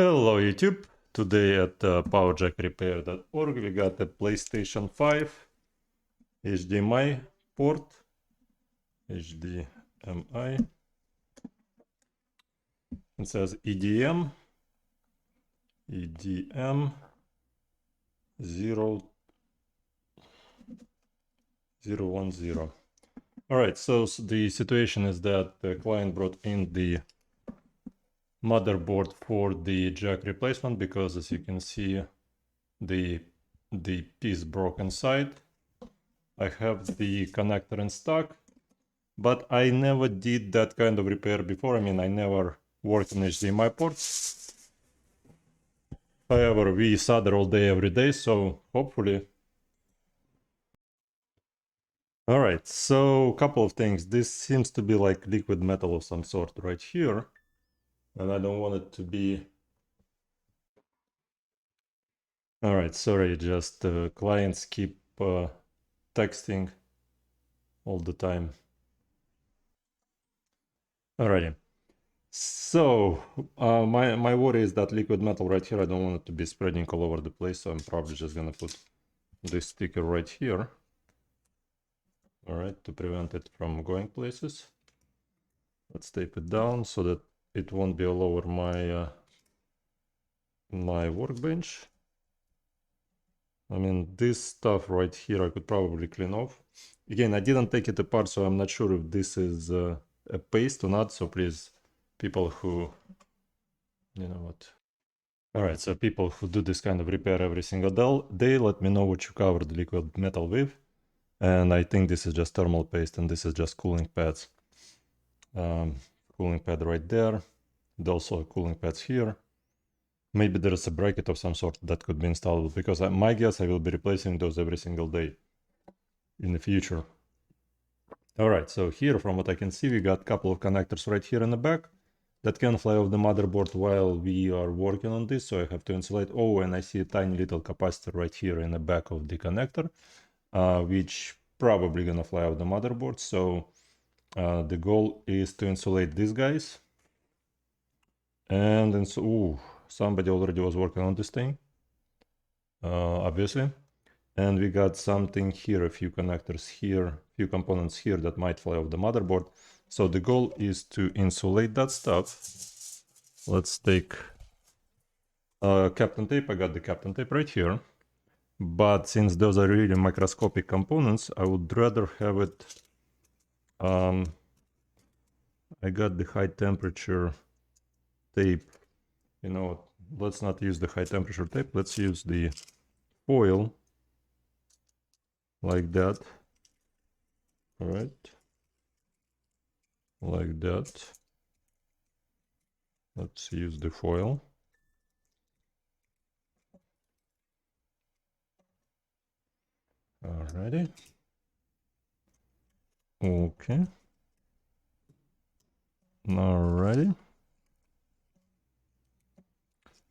Hello YouTube, today at powerjackrepair.org we got a PlayStation 5 HDMI port, HDMI, it says EDM 0010. Alright, so the situation is that the client brought in the motherboard for the jack replacement because, as you can see, the piece broke inside. I have the connector in stock, but I never did that kind of repair before. I mean, I never worked on HDMI ports. However, we solder all day every day, so hopefully. Alright, so a couple of things. This seems to be like liquid metal of some sort right here, and I don't want it to be... Alright, sorry, just clients keep texting all the time. Alrighty. So, my worry is that liquid metal right here, I don't want it to be spreading all over the place, so I'm probably just gonna put this sticker right here. Alright, to prevent it from going places. Let's tape it down so that it won't be all over my workbench. I mean, this stuff right here I could probably clean off. Again, I didn't take it apart, so I'm not sure if this is a paste or not, so please, people who... You know what? Alright, so people who do this kind of repair every single day, let me know what you covered liquid metal with. And I think this is just thermal paste and this is just cooling pads. Cooling pad right there. And also cooling pads here. Maybe there's a bracket of some sort that could be installable, because my guess I will be replacing those every single day in the future. Alright, so here from what I can see we got a couple of connectors right here in the back that can fly off the motherboard while we are working on this, so I have to insulate. Oh, and I see a tiny little capacitor right here in the back of the connector, which probably gonna fly off the motherboard. So the goal is to insulate these guys. And then, so, ooh, somebody already was working on this thing, obviously. And we got something here, a few connectors here, a few components here that might fly off the motherboard. So the goal is to insulate that stuff. Let's take Captain tape. I got the Captain tape right here. But since those are really microscopic components, I would rather have it... I got the high temperature tape. You know what? Let's not use the high temperature tape. Let's use the foil. Like that. Alright. Like that. Let's use the foil. Alrighty. Okay. Alrighty.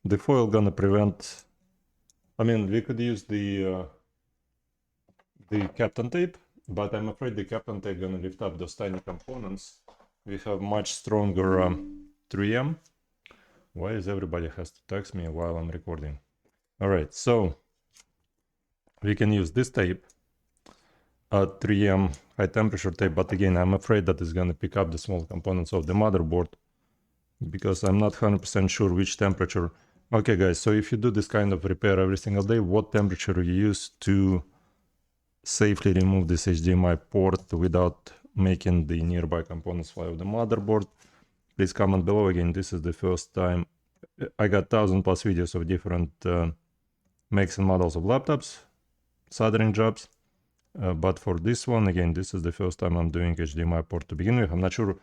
The foil gonna prevent... I mean, we could use the Captain tape, but I'm afraid the Captain tape gonna lift up those tiny components. We have much stronger 3M. Why is everybody has to text me while I'm recording? Alright, so we can use this tape, 3M high temperature tape, but again, I'm afraid that it's gonna pick up the small components of the motherboard, because I'm not 100% sure which temperature. Okay guys, so if you do this kind of repair every single day, what temperature you use to safely remove this HDMI port without making the nearby components fly off the motherboard? Please comment below. Again, this is the first time. I got 1000+ videos of different makes and models of laptops, soldering jobs. But for this one, again, this is the first time I'm doing HDMI port to begin with. I'm not sure.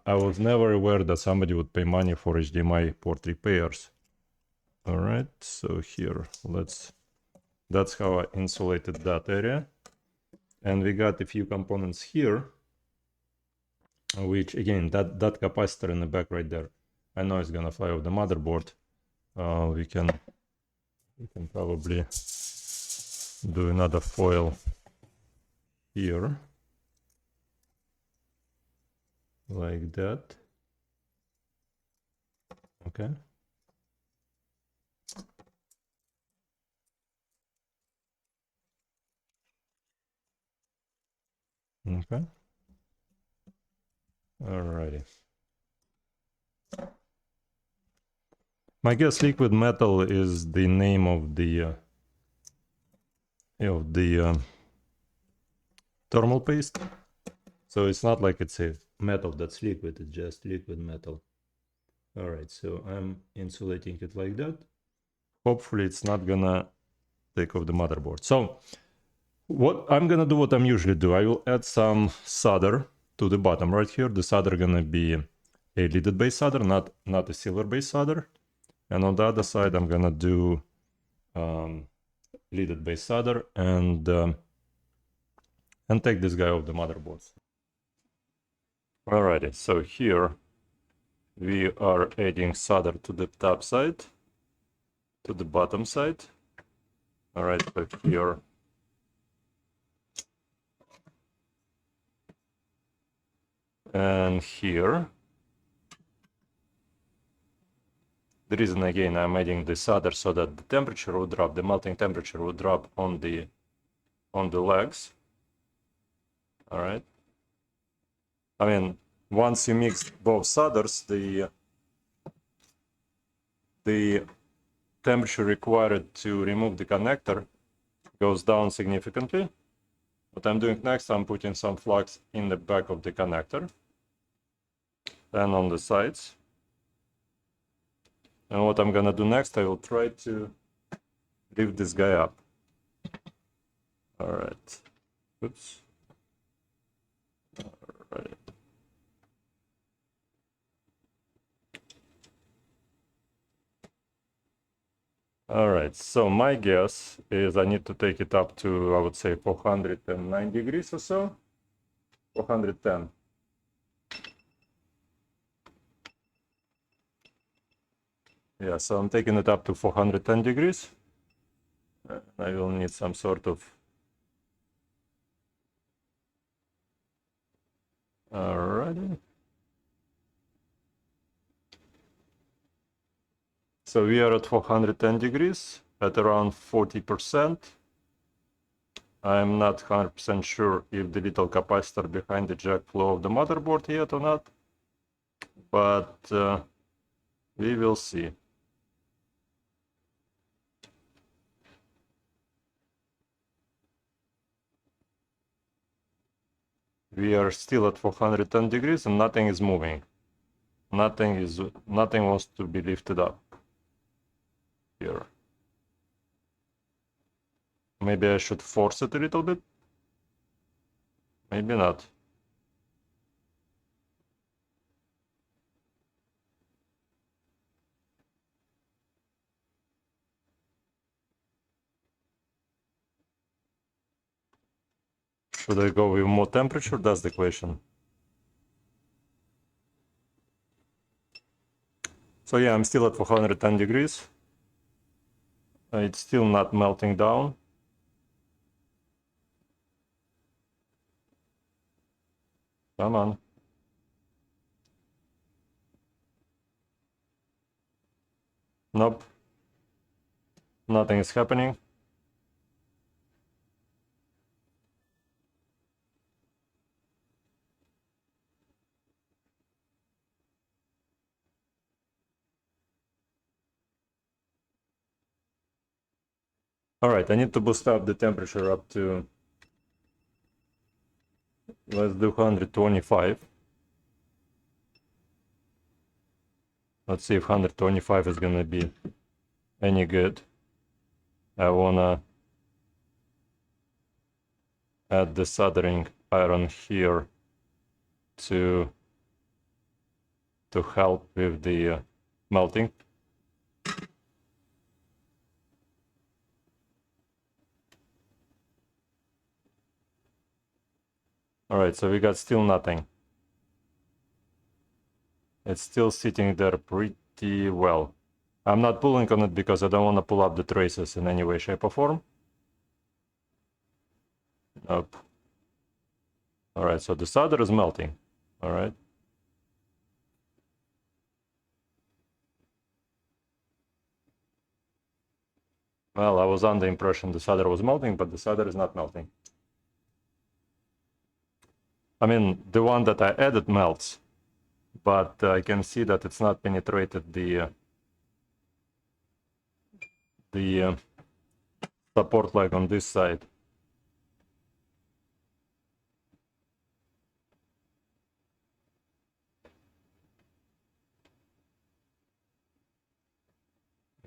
I was never aware that somebody would pay money for HDMI port repairs. Alright, so here, that's how I insulated that area. And we got a few components here, which again, that capacitor in the back right there, I know it's gonna fly off the motherboard. We can probably do another foil here, like that. Okay. Okay. Alrighty. My guess liquid metal is the name of the thermal paste. So it's not like it's a metal that's liquid, it's just liquid metal. Alright, so I'm insulating it like that. Hopefully it's not gonna take off the motherboard. So what I'm gonna do, what I'm usually do, I will add some solder to the bottom right here. The solder gonna be a leaded base solder, not a silver base solder. And on the other side, I'm gonna do leaded base solder and take this guy off the motherboards. Alrighty, so here we are adding solder to the top side, to the bottom side. Alright, so here and here. The reason again I'm adding the solder so that the temperature will drop, the melting temperature will drop on the legs. Alright. I mean, once you mix both solders, the temperature required to remove the connector goes down significantly. What I'm doing next, I'm putting some flux in the back of the connector and on the sides. And what I'm gonna do next, I will try to lift this guy up. Alright. Oops. Alright. Alright, so my guess is I need to take it up to, I would say, 409 degrees or so. 410. Yeah, so I'm taking it up to 410 degrees. I will need some sort of... Alrighty. So we are at 410 degrees at around 40%. I'm not 100% sure if the little capacitor behind the jack flow of the motherboard yet or not, but we will see. We are still at 410 degrees and nothing is moving. Nothing wants to be lifted up here. Maybe I should force it a little bit. Maybe not. Should I go with more temperature? That's the question. So yeah, I'm still at 410 degrees. It's still not melting down. Come on. Nope. Nothing is happening. Alright, I need to boost up the temperature up to, let's do 125. Let's see if 125 is gonna be any good. I wanna add the soldering iron here to help with the melting. Alright, so we got still nothing. It's still sitting there pretty well. I'm not pulling on it because I don't want to pull up the traces in any way, shape or form. Nope. Alright, so the solder is melting. Alright. Well, I was under the impression the solder was melting, but the solder is not melting. I mean, the one that I added melts, but I can see that it's not penetrated the support like on this side.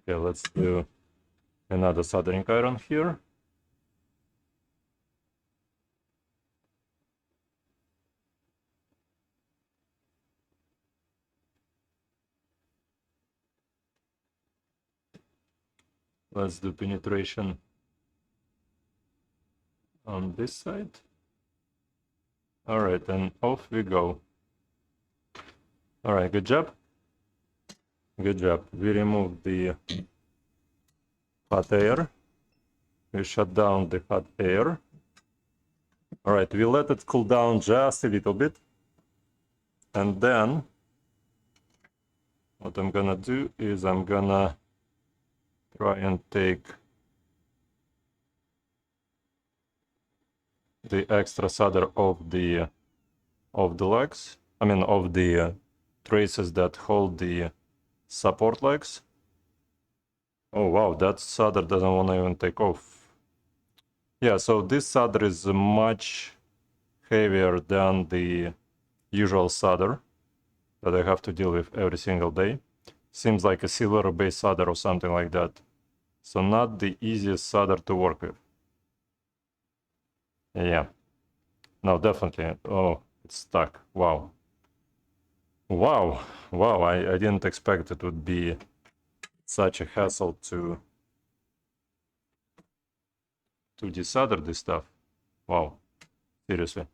Okay, let's do another soldering iron here. Let's do penetration on this side. All right, and off we go. All right, good job. Good job. We removed the hot air. We shut down the hot air. All right, we let it cool down just a little bit. And then what I'm gonna do is I'm gonna try and take the extra solder of the legs. I mean, of the traces that hold the support legs. Oh wow, that solder doesn't want to even take off. Yeah, so this solder is much heavier than the usual solder that I have to deal with every single day. Seems like a silver base solder or something like that. So not the easiest solder to work with. Yeah. No, definitely. Oh, it's stuck. Wow. Wow. Wow, I didn't expect it would be such a hassle to desolder this stuff. Wow. Seriously.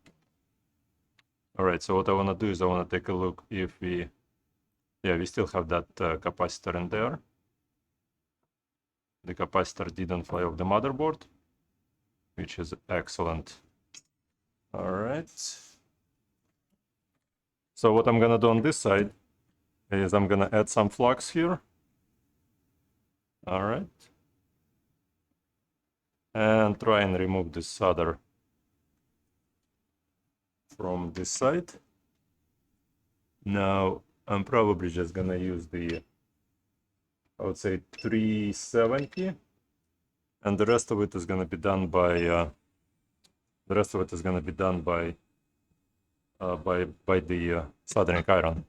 Alright, so what I want to do is I want to take a look if we... Yeah, we still have that capacitor in there. The capacitor didn't fly off the motherboard, which is excellent. Alright. So what I'm gonna do on this side is I'm gonna add some flux here. Alright. And try and remove this solder from this side. Now I'm probably just gonna use the, I would say 370, and the rest of it is gonna be done by the soldering iron.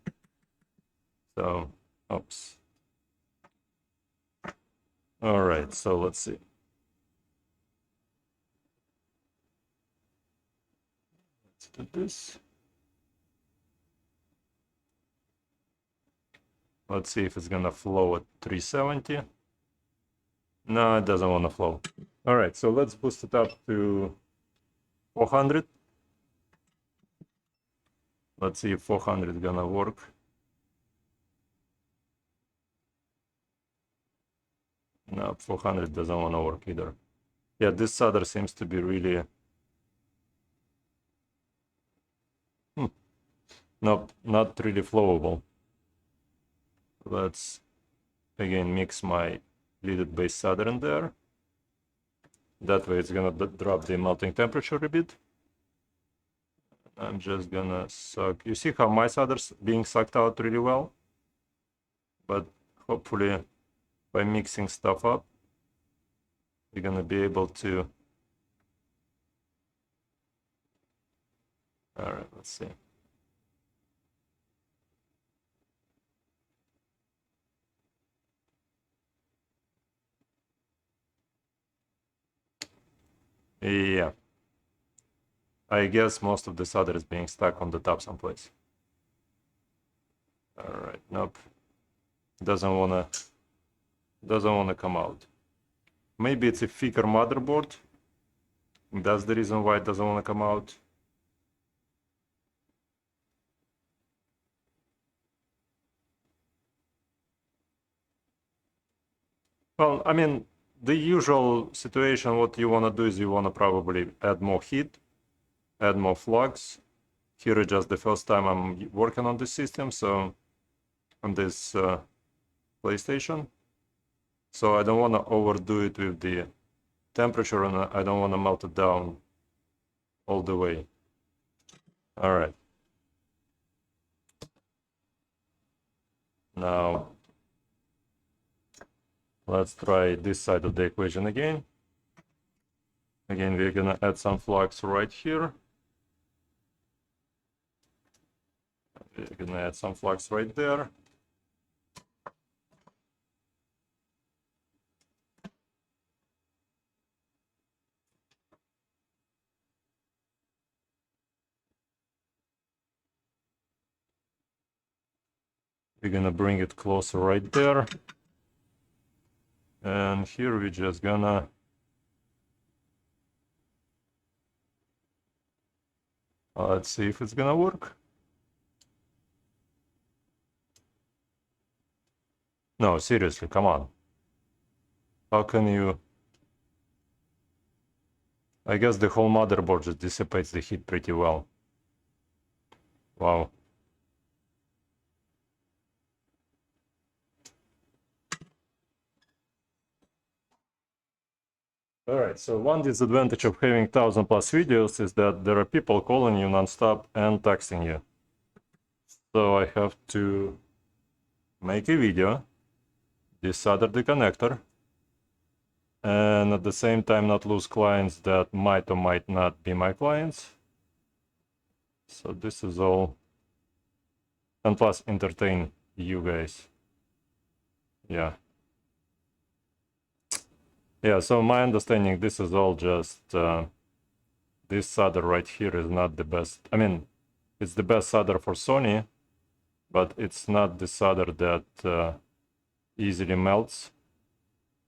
So, oops. All right, so let's see. Let's do this. Let's see if it's gonna flow at 370. No, it doesn't want to flow. All right, so let's boost it up to 400. Let's see if 400 is gonna work. No, 400 doesn't want to work either. Yeah, this solder seems to be really... Nope, not really flowable. Let's again mix my leaded base solder in there. That way it's gonna drop the melting temperature a bit. I'm just gonna suck. You see how my solder's being sucked out really well? But hopefully by mixing stuff up, we're gonna be able to... All right, let's see. Yeah. I guess most of the solder is being stuck on the top someplace. All right, nope. Doesn't wanna come out. Maybe it's a thicker motherboard. That's the reason why it doesn't want to come out. Well, I mean, the usual situation, what you want to do is you want to probably add more heat, add more flux. Here is just the first time I'm working on this system, so on this PlayStation. So I don't want to overdo it with the temperature, and I don't want to melt it down all the way. All right. Now, let's try this side of the equation again. Again, we're gonna add some flux right here. We're gonna add some flux right there. We're gonna bring it closer right there. And here we're just gonna let's see if it's gonna work. No, seriously, come on. How can you... I guess the whole motherboard just dissipates the heat pretty well. Wow. Alright, so one disadvantage of having 1000 plus videos is that there are people calling you non-stop and texting you. So I have to make a video, desolder the connector, and at the same time not lose clients that might or might not be my clients. So this is all, and plus entertain you guys. Yeah. Yeah, so my understanding, this is all just, this solder right here is not the best. I mean, it's the best solder for Sony, but it's not the solder that easily melts.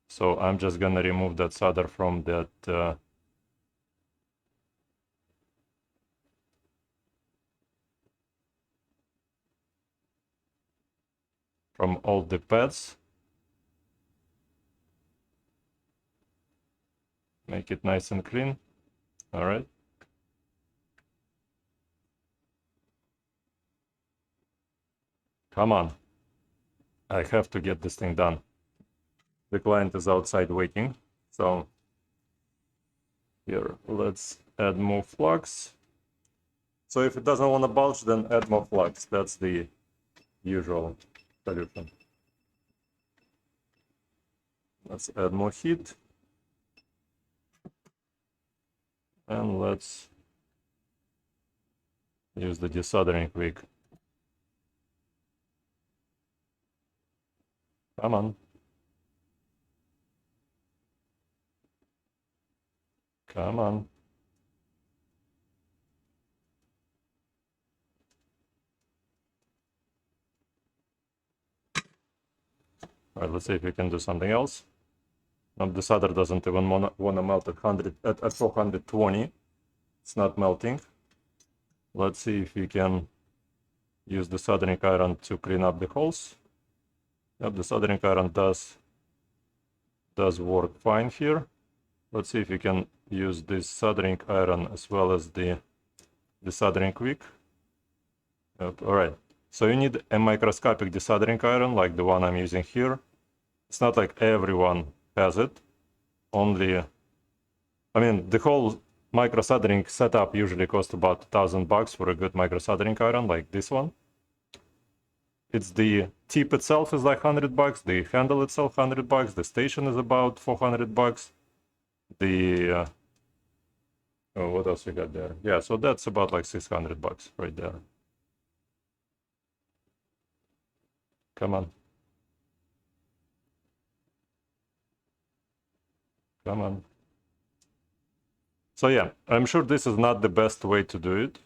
So I'm just gonna remove that solder from that from all the pads. Make it nice and clean. All right. Come on. I have to get this thing done. The client is outside waiting. So here, let's add more flux. So if it doesn't want to bulge, then add more flux. That's the usual solution. Let's add more heat. And let's use the desoldering quick. Come on. Come on. All right, let's see if we can do something else. Now the solder doesn't even want to melt at 420. It's not melting. Let's see if we can use the soldering iron to clean up the holes. Yep, the soldering iron does work fine here. Let's see if we can use this soldering iron as well as the soldering wick. Yep, all right. So you need a microscopic desoldering iron like the one I'm using here. It's not like everyone has it. Only, I mean, the whole micro soldering setup usually costs about $1,000 for a good micro soldering iron like this one. It's the tip itself is like $100, the handle itself $100, the station is about $400. The oh, what else we got there? Yeah, so that's about like $600 right there. Come on. Come on. So yeah, I'm sure this is not the best way to do it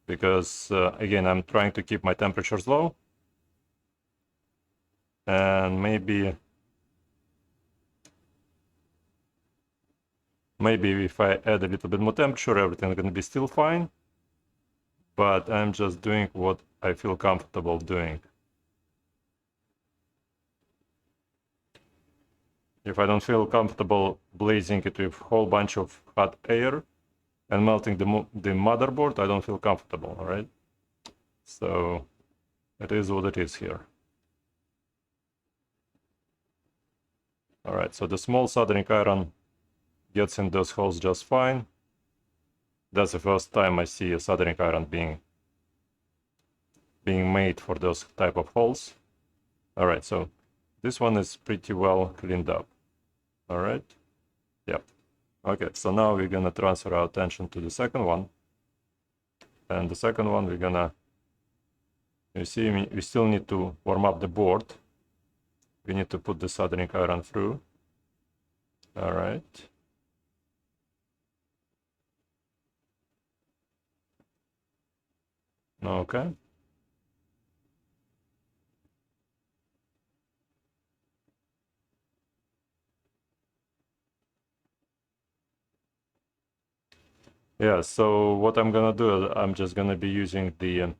because again, I'm trying to keep my temperatures low. And maybe if I add a little bit more temperature, everything's gonna be still fine. But I'm just doing what I feel comfortable doing. If I don't feel comfortable blazing it with a whole bunch of hot air and melting the motherboard, I don't feel comfortable, all right? So it is what it is here. All right, so the small soldering iron gets in those holes just fine. That's the first time I see a soldering iron being made for those type of holes. All right, so this one is pretty well cleaned up. All right, yep. Okay, so now we're gonna transfer our attention to the second one. And the second one, we're gonna, you see, we still need to warm up the board. We need to put the soldering iron through. All right. Okay. Yeah, so what I'm gonna do, I'm just gonna be using the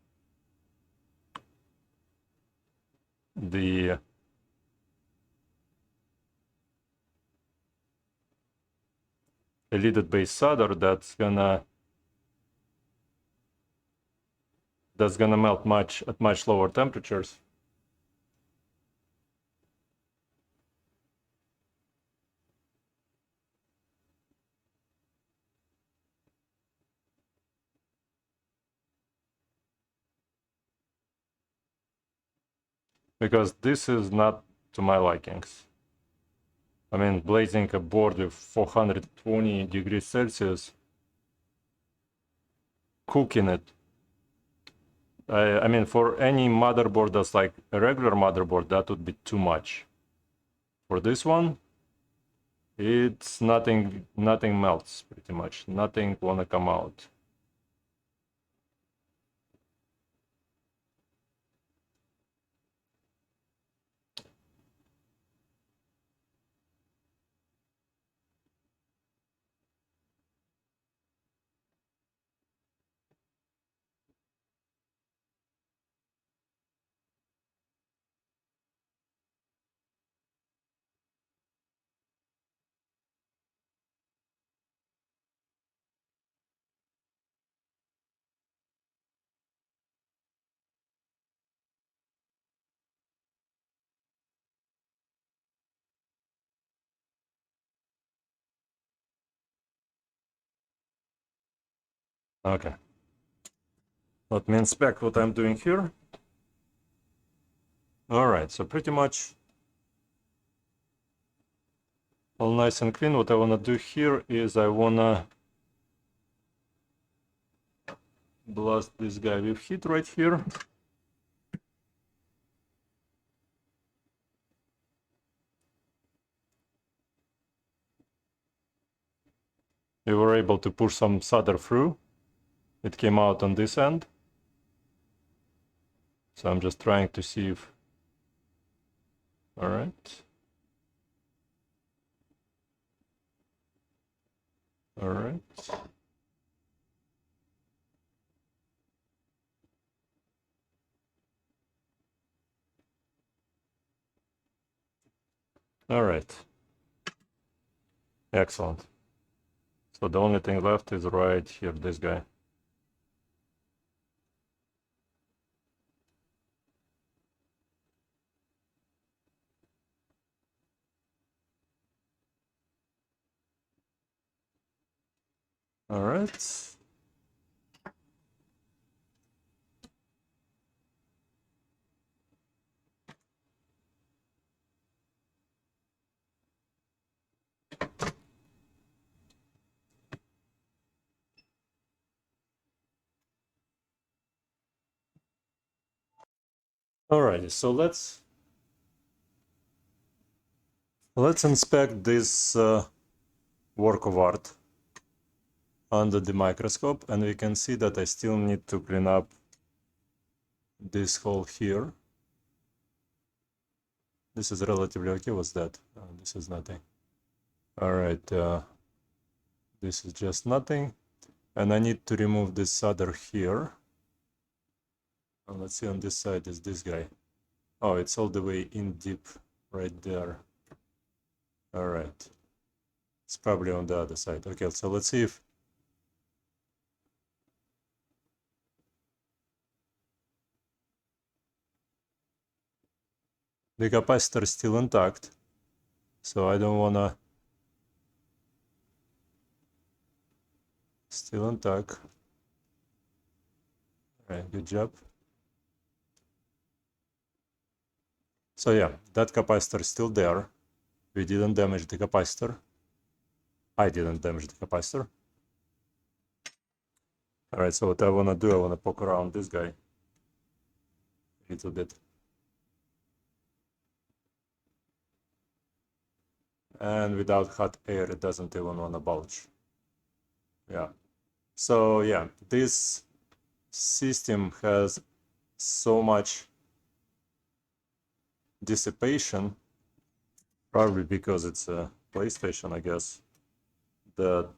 leaded base solder that's gonna melt at much lower temperatures. Because this is not to my likings. I mean, blazing a board with 420 degrees Celsius, cooking it. I mean, for any motherboard that's like a regular motherboard, that would be too much. For this one, it's nothing melts pretty much. Nothing wanna come out. Okay. Let me inspect what I'm doing here. All right, so pretty much all nice and clean. What I wanna do here is I wanna blast this guy with heat right here. We were able to push some solder through. It came out on this end. So I'm just trying to see if, all right. All right. All right. Excellent. So the only thing left is right here, this guy. All right. Alrighty, so let's inspect this work of art under the microscope, and we can see that I still need to clean up this hole here. This is relatively okay. What's that? This is nothing. All right, this is just nothing, and I need to remove this solder here. And let's see, on this side is this guy. Oh, it's all the way in deep right there. All right, it's probably on the other side. Okay, so let's see if the capacitor is still intact, so I don't wanna Still intact. Alright, good job. So yeah, that capacitor is still there. We didn't damage the capacitor. I didn't damage the capacitor. Alright, so what I wanna do, I wanna poke around this guy a little bit. And without hot air, it doesn't even wanna bulge. Yeah. So yeah, this system has so much dissipation, probably because it's a PlayStation, I guess, that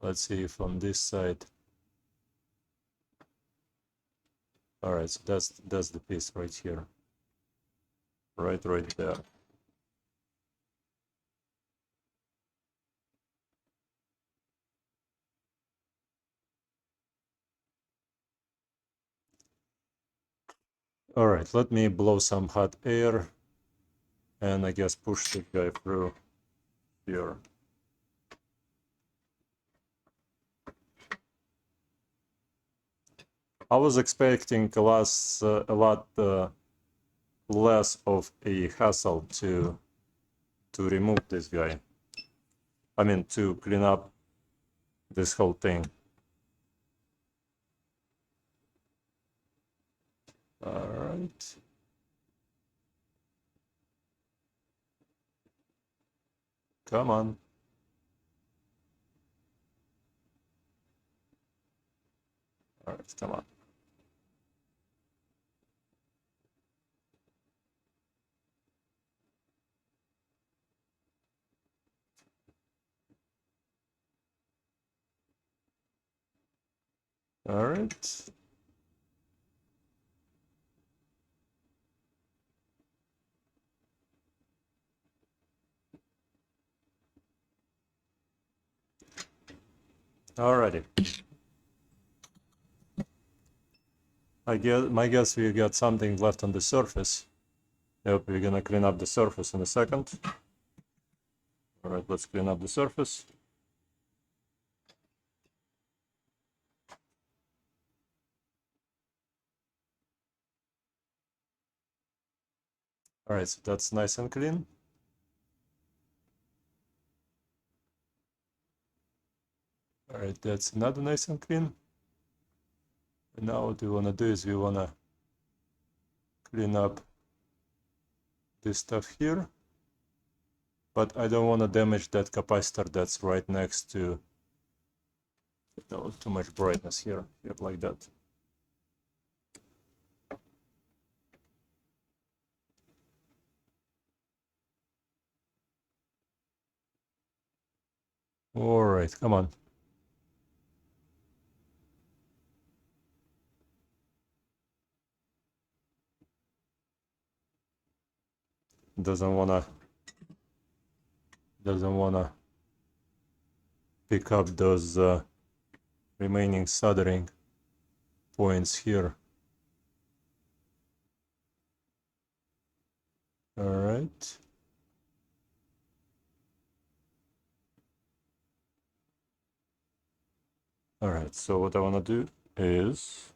let's see if on this side. All right, so that's the piece right here, right there. All right, let me blow some hot air, and I guess push this guy through here. I was expecting a lot less of a hassle to remove this guy. I mean, to clean up this whole thing. All right. Come on. All right, come on. All right. Alrighty. My guess we got something left on the surface. Yep, we're gonna clean up the surface in a second. All right, let's clean up the surface. All right, so that's nice and clean. All right, that's another nice and clean. And now what we wanna do is we wanna clean up this stuff here. But I don't wanna damage that capacitor that's right next to, no, too much brightness here. Yep, like that. All right, come on. Doesn't wanna pick up those remaining soldering points here. All right. All right, so what I want to do is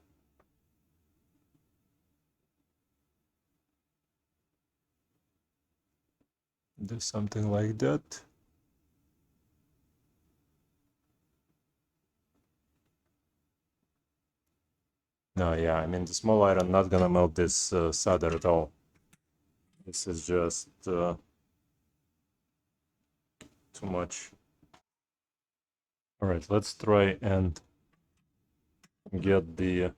do something like that. No, yeah, I mean, the small iron not gonna melt this solder at all. This is just too much. All right, let's try and get the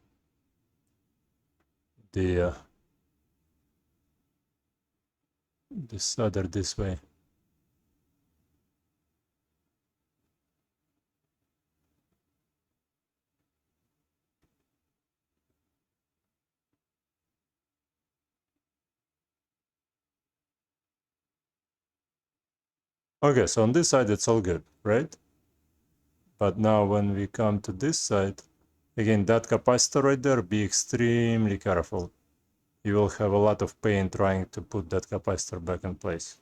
solder this way. Okay, so on this side it's all good, right? But now when we come to this side, again, that capacitor right there, be extremely careful. You will have a lot of pain trying to put that capacitor back in place.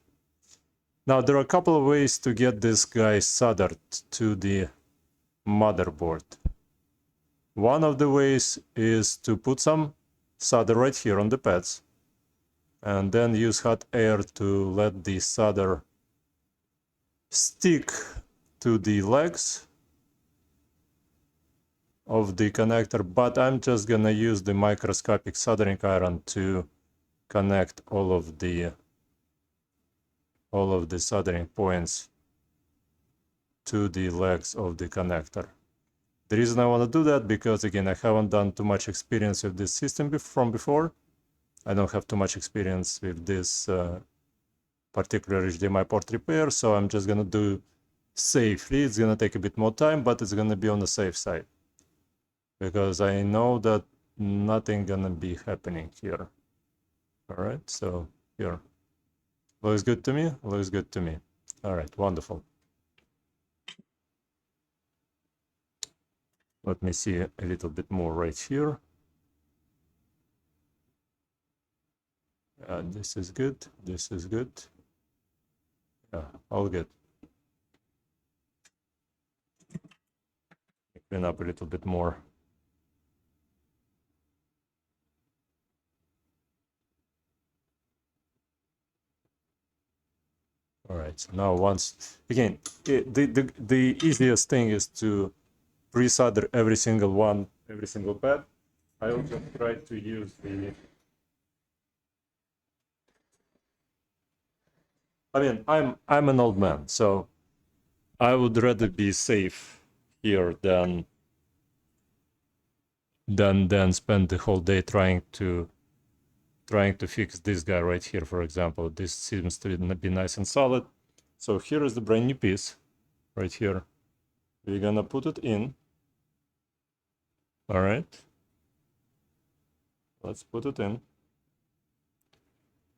Now, there are a couple of ways to get this guy soldered to the motherboard. One of the ways is to put some solder right here on the pads and then use hot air to let the solder stick to the legs of the connector, but I'm just gonna use the microscopic soldering iron to connect all of the soldering points to the legs of the connector. The reason I want to do that, because again, I haven't done too much experience with this system from before. I don't have too much experience with this particular HDMI port repair, so I'm just gonna do safely. It's gonna take a bit more time, but it's gonna be on the safe side, because I know that nothing gonna be happening here. All right, so here. Looks good to me? Looks good to me. All right, wonderful. Let me see a little bit more right here. This is good. This is good. Yeah, all good. Clean up a little bit more. All right, so now once, again, the easiest thing is to pre-solder every single pad. I also try to use the, I mean, I'm an old man, so I would rather be safe here than spend the whole day trying to fix this guy right here, for example. This seems to be nice and solid. So here is the brand new piece right here. We're gonna put it in. All right. Let's put it in.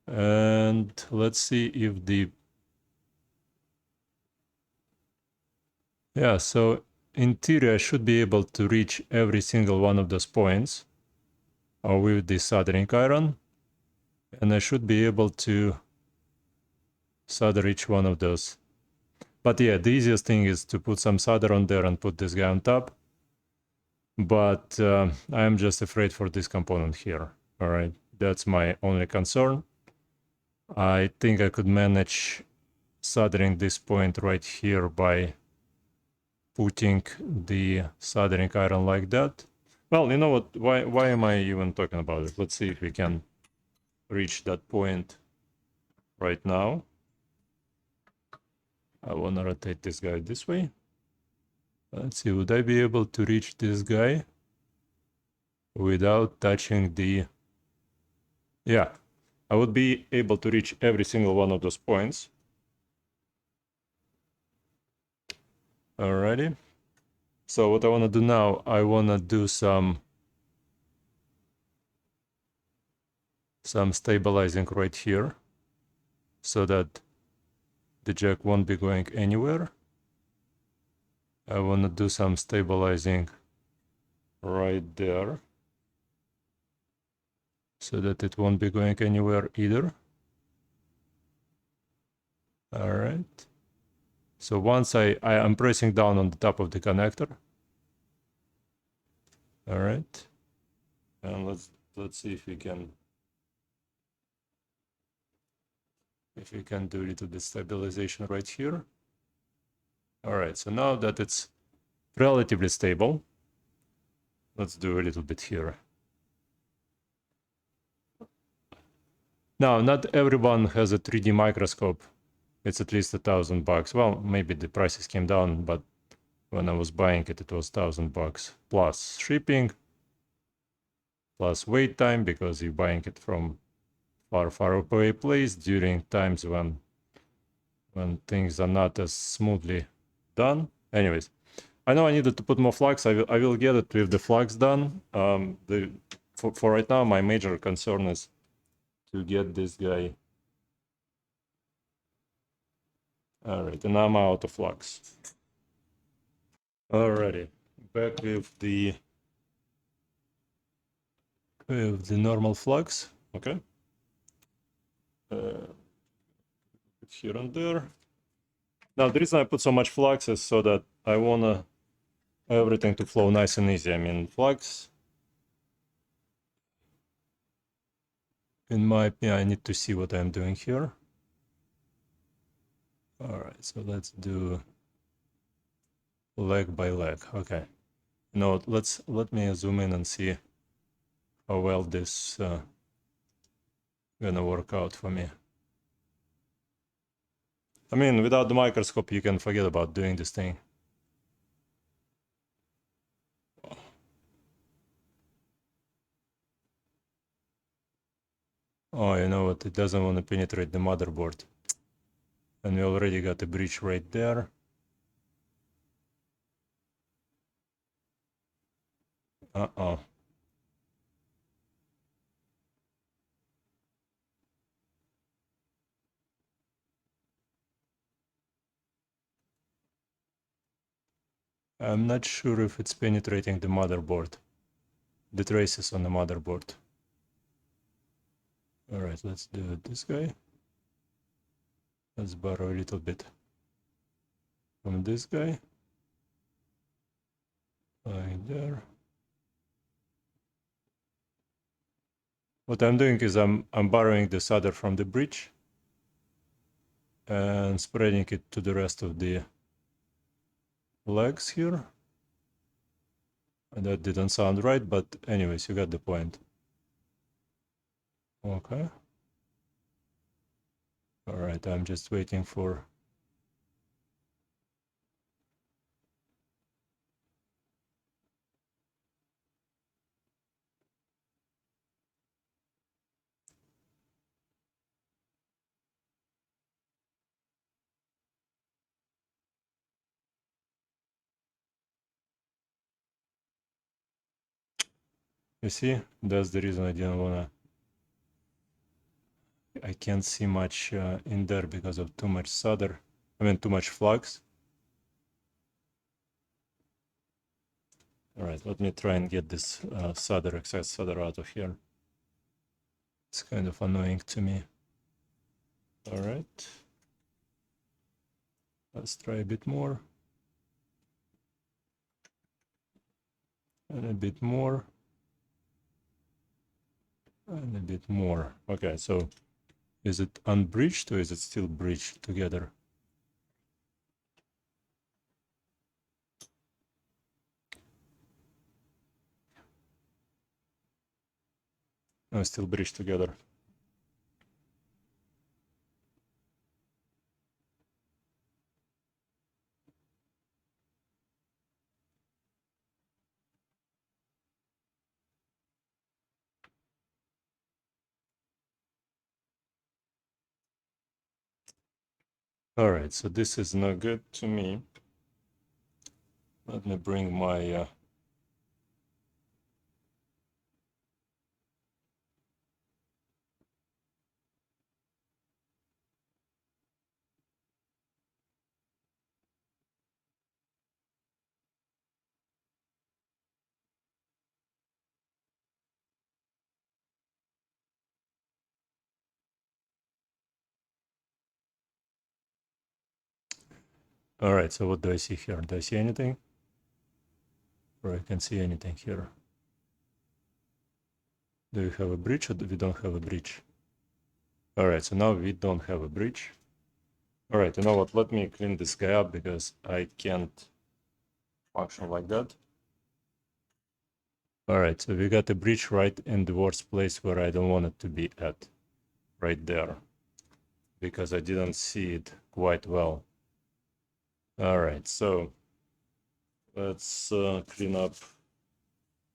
And let's see if the, yeah, so in theory, I should be able to reach every single one of those points with the soldering iron. And I should be able to solder each one of those. But yeah, the easiest thing is to put some solder on there and put this guy on top. But I'm just afraid for this component here. All right, that's my only concern. I think I could manage soldering this point right here by putting the soldering iron like that. Well, you know what? Why am I even talking about it? Let's see if we can reach that point right now. I want to rotate this guy this way. Let's see, would I be able to reach this guy without touching the... Yeah, I would be able to reach every single one of those points. Alrighty. So what I want to do now, I want to do some stabilizing right here so that the jack won't be going anywhere. I want to do some stabilizing right there so that it won't be going anywhere either. All right. So once I'm pressing down on the top of the connector. All right. And let's see if we can do a little bit stabilization right here. All right, so now that it's relatively stable, let's do a little bit here. Now, not everyone has a 3D microscope. It's at least $1,000. Well, maybe the prices came down, but when I was buying it, it was $1,000 plus shipping, plus wait time, because you're buying it from far away place during times when things are not as smoothly done. Anyways, I know I needed to put more flux. I will get it with the flux done. For right now, my major concern is to get this guy. All right, and I'm out of flux. Alrighty, back with the normal flux. Okay. Here and there. Now the reason I put so much flux is so that I wanna everything to flow nice and easy. I mean, flags, in my opinion, I need to see what I'm doing here. All right, so let's do leg by leg. Okay. No, let me zoom in and see how well this gonna work out for me. I mean, without the microscope, you can forget about doing this thing. Oh, you know what? It doesn't want to penetrate the motherboard. And we already got a breach right there. Uh-oh. I'm not sure if it's penetrating the motherboard. The traces on the motherboard. Alright, let's do it this guy. Let's borrow a little bit from this guy. Like there. What I'm doing is I'm borrowing the solder from the bridge and spreading it to the rest of the legs here. And that didn't sound right, but anyways, you got the point. Okay. Alright, I'm just waiting for... You see, that's the reason I didn't wanna... I can't see much in there because of too much solder. I mean, too much flux. Alright, let me try and get this solder, excess solder out of here. It's kind of annoying to me. Alright. Let's try a bit more. And a bit more. And a bit more. Okay, so is it unbridged or is it still bridged together? No, still bridged together. Alright, so this is not good to me. Let me bring my Alright, so what do I see here? Do I see anything? Or I can't see anything here. Do you have a bridge or do we don't have a bridge? Alright, so now we don't have a bridge. Alright, you know what? Let me clean this guy up because I can't function like that. Alright, so we got a bridge right in the worst place where I don't want it to be at. Right there. Because I didn't see it quite well. Alright, so let's clean up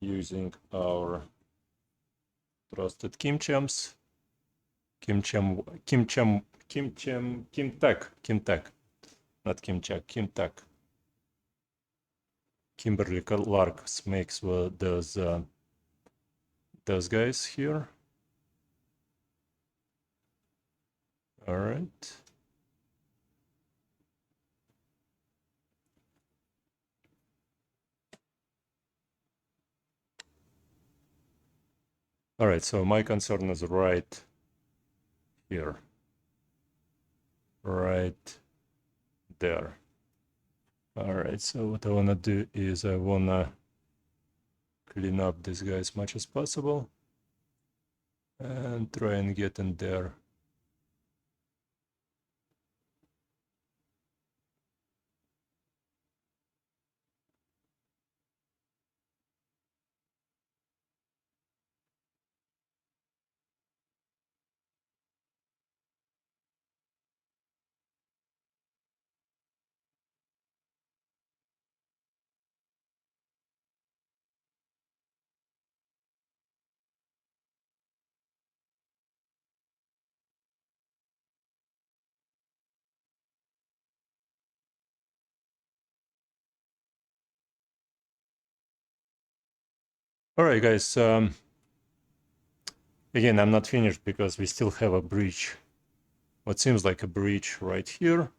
using our trusted kimchems. Kimtech, not kimcheck, kimtech. Kimberly Clark makes those guys here. All right. All right, so my concern is right here. Right there. Alright, so what I wanna do is I wanna clean up this guy as much as possible and try and get in there. Alright guys, again, I'm not finished because we still have a breach. What seems like a breach right here,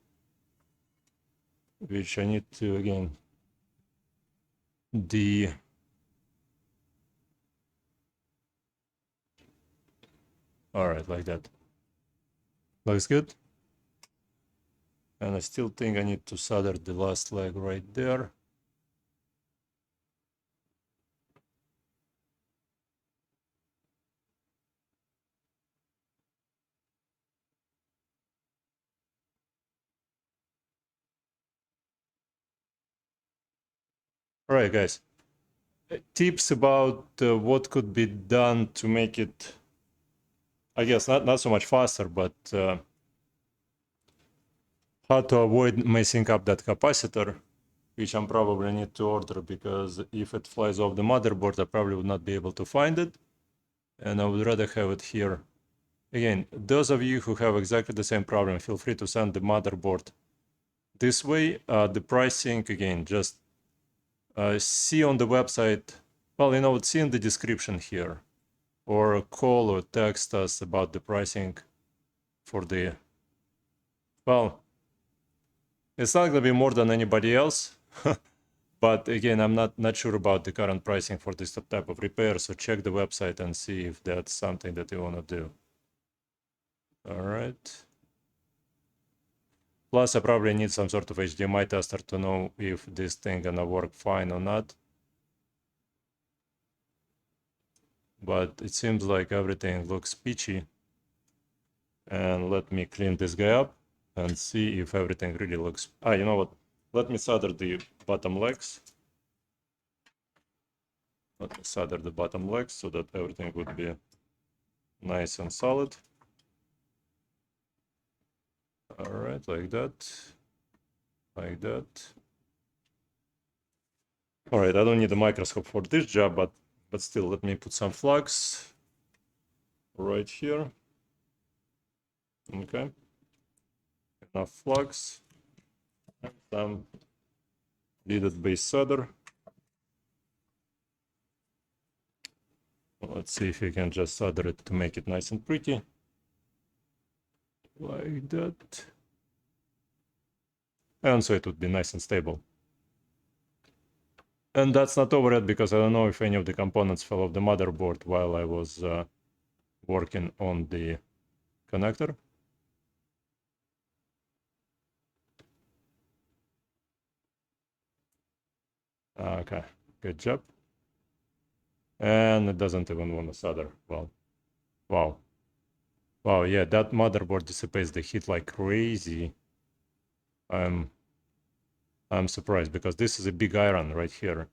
which I need to, again, Alright, like that. Looks good. And I still think I need to solder the last leg right there. Alright guys, tips about what could be done to make it, I guess, not so much faster, but how to avoid messing up that capacitor, which I'm probably need to order, because if it flies off the motherboard, I probably would not be able to find it, and I would rather have it here. Again, those of you who have exactly the same problem, feel free to send the motherboard this way. The pricing, again, just see on the website, well, you know, see in the description here, or call or text us about the pricing for the, well, it's not gonna be more than anybody else, but again, I'm not sure about the current pricing for this type of repair, so check the website and see if that's something that you wanna do. All right. Plus, I probably need some sort of HDMI tester to know if this thing gonna work fine or not. But it seems like everything looks peachy. And let me clean this guy up and see if everything really looks... you know what? Let me solder the bottom legs. Let me solder the bottom legs so that everything would be nice and solid. All right, like that. Like that. All right, I don't need a microscope for this job, but still, let me put some flux right here. Okay. Enough flux. And some leaded base solder. Let's see if we can just solder it to make it nice and pretty. Like that. And so it would be nice and stable. And that's not over yet, because I don't know if any of the components fell off the motherboard while I was working on the connector. Okay, good job. And it doesn't even want to solder. Well, wow. Wow, yeah, that motherboard dissipates the heat like crazy. I'm surprised, because this is a big iron right here.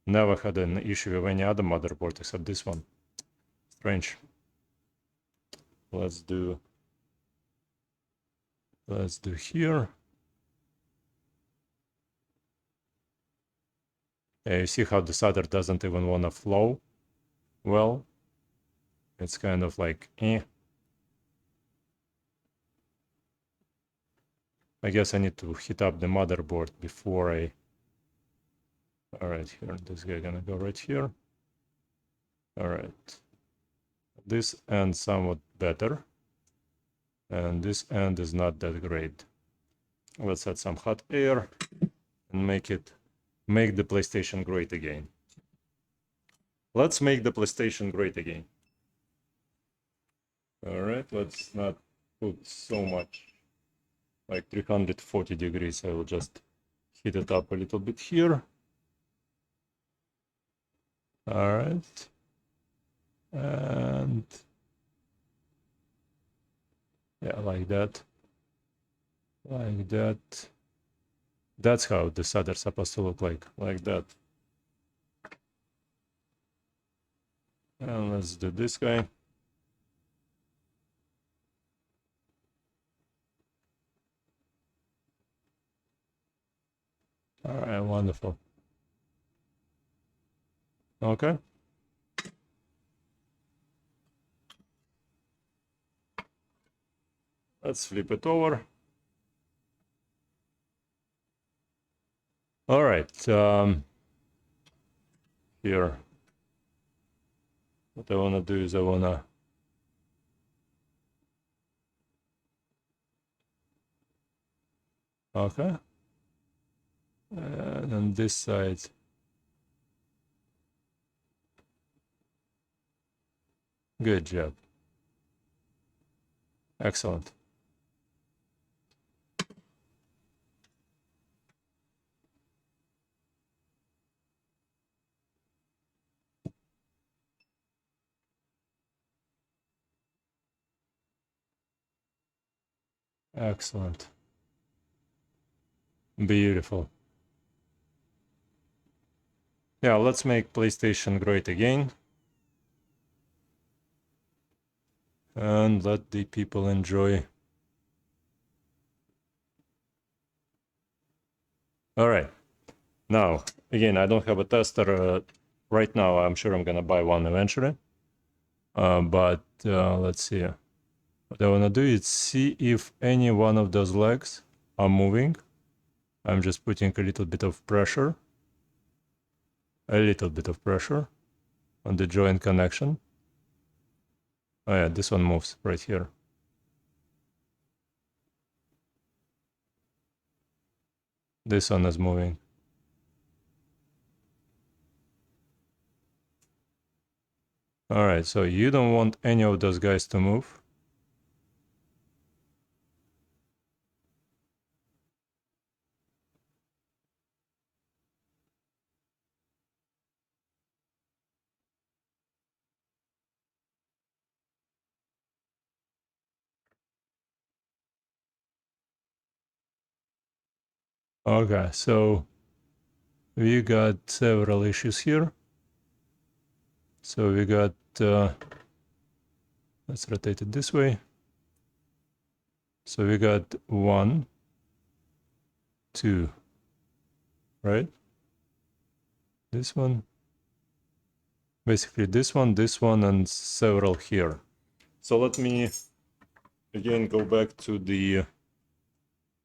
Never had an issue with any other motherboard except this one. Strange. Let's do here. You see how the solder doesn't even want to flow? Well, it's kind of like, I guess I need to heat up the motherboard before I... Alright, here, this guy gonna go right here. Alright. This end somewhat better. And this end is not that great. Let's add some hot air and make the PlayStation great again. Let's make the PlayStation great again. Alright, let's not put so much, like 340 degrees. I will just heat it up a little bit here. All right. And yeah, like that. Like that. That's how the solder's supposed to look like that. And let's do this guy. All right, wonderful. Okay. Let's flip it over. All right. Here, what I want to do is I want to okay. And on this side, good job. Excellent. Excellent. Beautiful. Yeah, let's make PlayStation great again. And let the people enjoy. All right. Now, again, I don't have a tester right now. I'm sure I'm going to buy one eventually. But let's see. What I want to do is see if any one of those legs are moving. I'm just putting a little bit of pressure. A little bit of pressure on the joint connection. Oh yeah, this one moves right here. This one is moving. All right, so you don't want any of those guys to move. Okay, so we got several issues here. So we got, let's rotate it this way. So we got 1, 2, right? This one. Basically this one, and several here. So let me again go back to the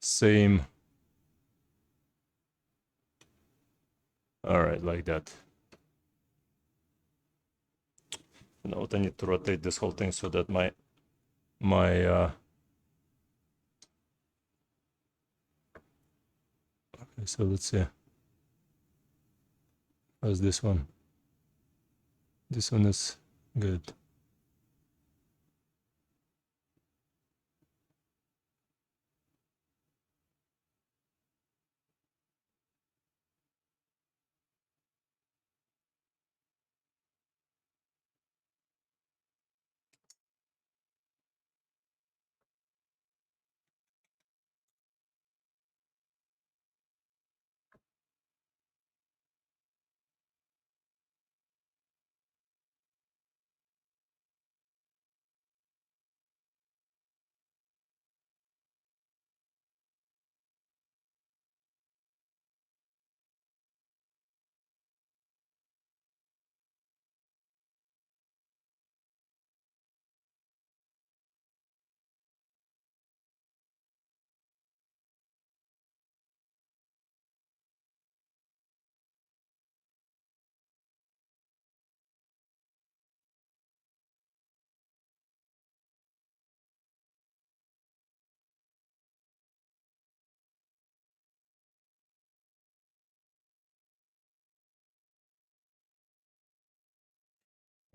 same. All right, like that. You know what, I need to rotate this whole thing so that my okay, so let's see. How's this one? This one is good.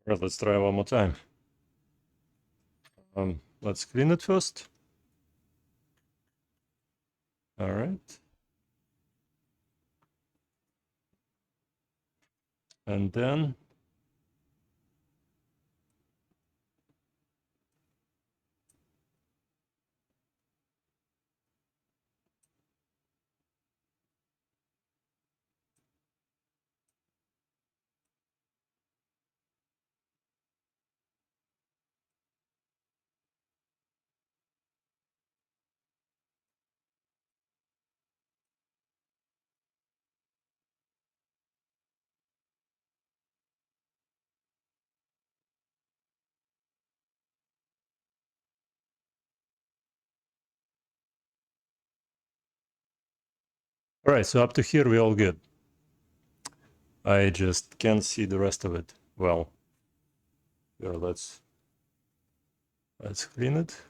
All right, let's try one more time. Let's clean it first. All right. And then all right, so up to here we're all good. I just can't see the rest of it. Well, here, let's clean it.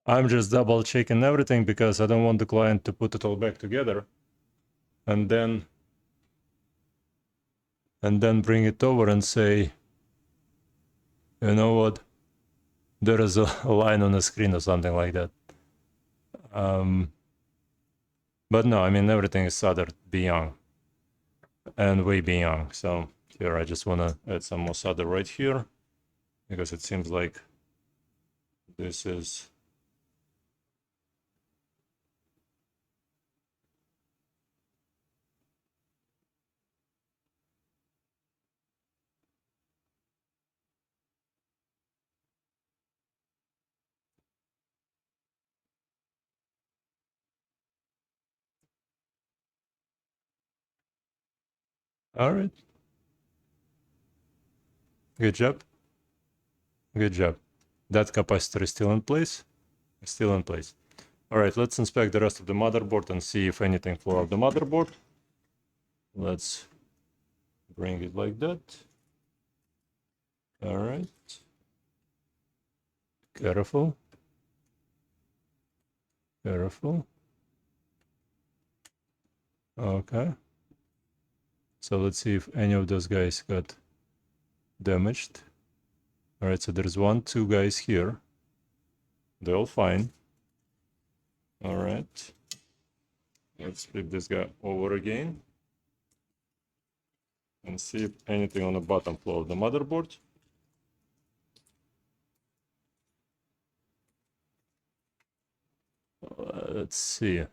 I'm just double checking everything because I don't want the client to put it all back together and then bring it over and say, you know what, there is a line on the screen or something like that. But no, I mean, everything is soldered beyond and way beyond. So here I just want to add some more solder right here because it seems like this is all right. Good job. Good job. That capacitor is still in place. Still in place. All right, let's inspect the rest of the motherboard and see if anything flew off the motherboard. Let's bring it like that. All right. Careful. Careful. Okay. So let's see if any of those guys got damaged. All right, so there's 1, 2 guys here. They're all fine. All right. Let's flip this guy over again and see if anything on the bottom floor of the motherboard. Let's see.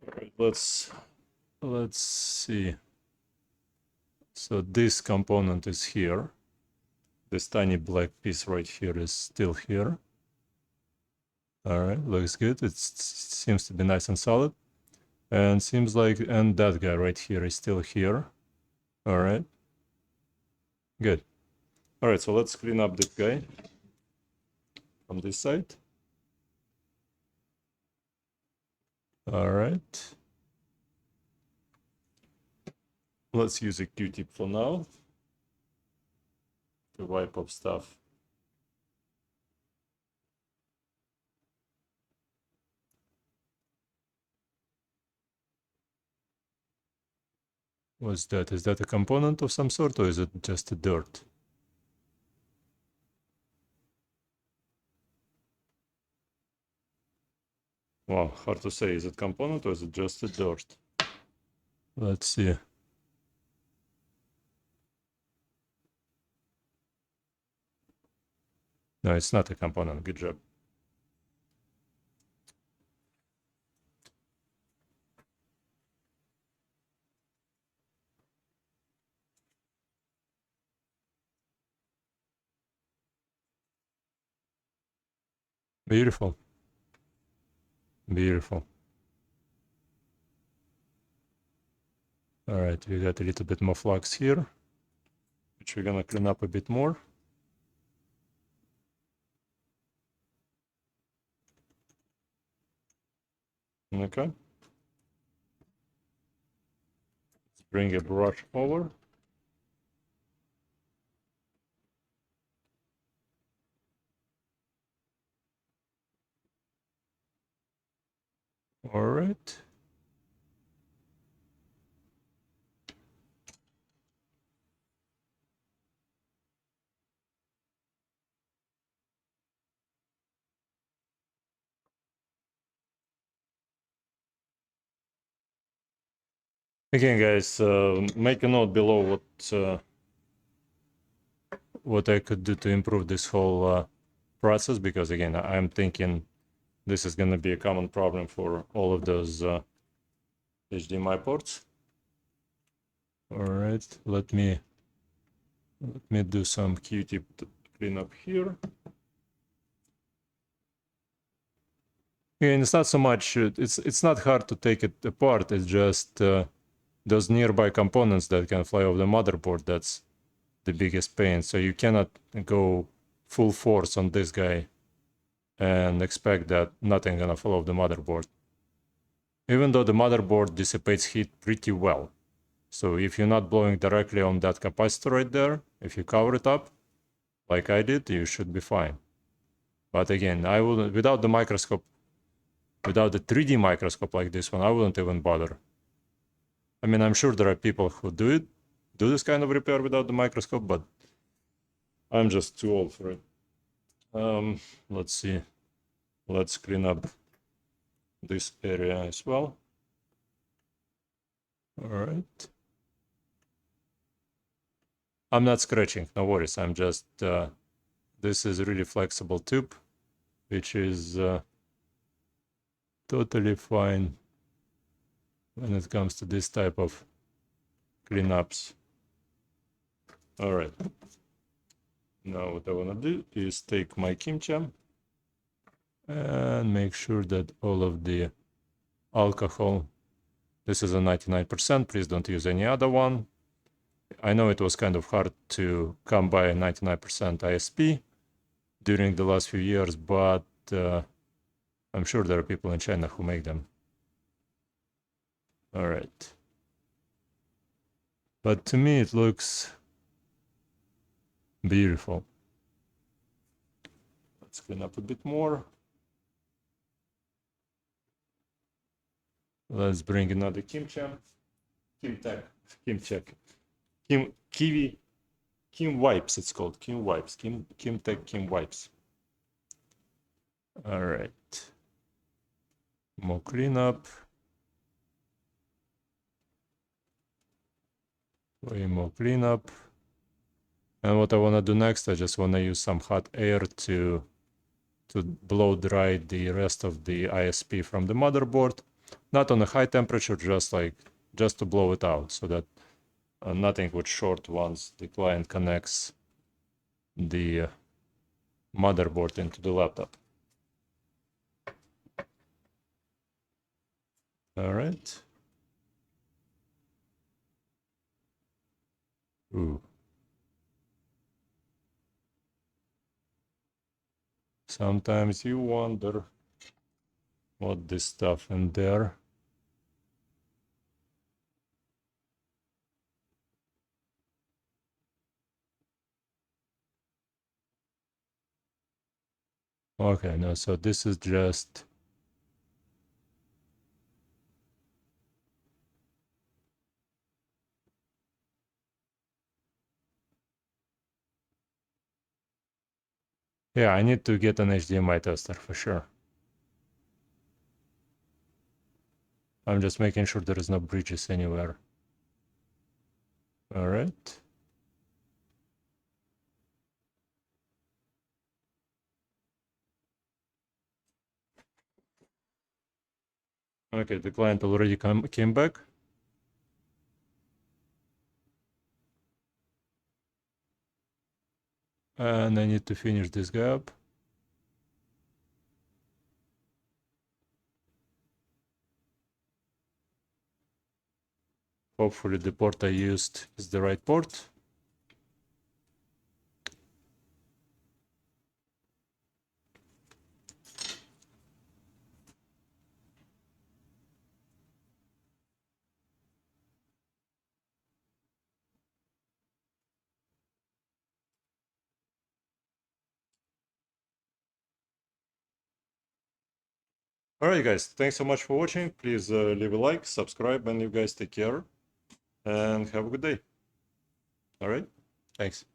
All right, let's see. So this component is here. This tiny black piece right here is still here. All right, looks good. It seems to be nice and solid. And seems like, and that guy right here is still here. All right, good. All right, so let's clean up this guy from this side. All right. Let's use a Q-tip for now to wipe up stuff. What's that? Is that a component of some sort or is it just a dirt? Well, hard to say. Is it component or is it just a dirt? Let's see. No, it's not a component. Good job. Beautiful. Beautiful. All right, we got a little bit more flux here, which we're gonna clean up a bit more. Okay. Let's bring a brush over. All right. Again, guys, make a note below what I could do to improve this whole process, because again, I'm thinking this is gonna be a common problem for all of those HDMI ports. All right, let me do some Q-tip cleanup here. And it's not so much, it's not hard to take it apart, it's just those nearby components that can fly off the motherboard, that's the biggest pain. So you cannot go full force on this guy and expect that nothing gonna fall off the motherboard. Even though the motherboard dissipates heat pretty well. So if you're not blowing directly on that capacitor right there, if you cover it up, like I did, you should be fine. But again, I wouldn't, without the microscope, without the 3D microscope like this one, I wouldn't even bother. I mean, I'm sure there are people who do this kind of repair without the microscope, but I'm just too old for it. Let's see. Let's clean up this area as well. All right. I'm not scratching, no worries. I'm just, this is a really flexible tube, which is totally fine when it comes to this type of cleanups. All right. Now what I want to do is take my kimchi and make sure that all of the alcohol, this is a 99%, please don't use any other one. I know it was kind of hard to come by a 99% ISP during the last few years, but I'm sure there are people in China who make them. All right. But to me, it looks beautiful. Let's clean up a bit more. Let's bring another kimchi. Kim wipes, it's called Kim wipes. Kim wipes. All right. More cleanup. Way more cleanup. And what I want to do next, I just want to use some hot air to blow dry the rest of the ISP from the motherboard. Not on a high temperature, just to blow it out so that nothing would short once the client connects the motherboard into the laptop. All right. Ooh. Sometimes you wonder what this stuff in there. Okay, no, so this is just yeah, I need to get an HDMI tester for sure. I'm just making sure there is no breaches anywhere. All right. Okay, the client already came back. And I need to finish this guy up. Hopefully the port I used is the right port. Alright guys, thanks so much for watching. Please leave a like, subscribe, and you guys take care and have a good day. Alright, thanks.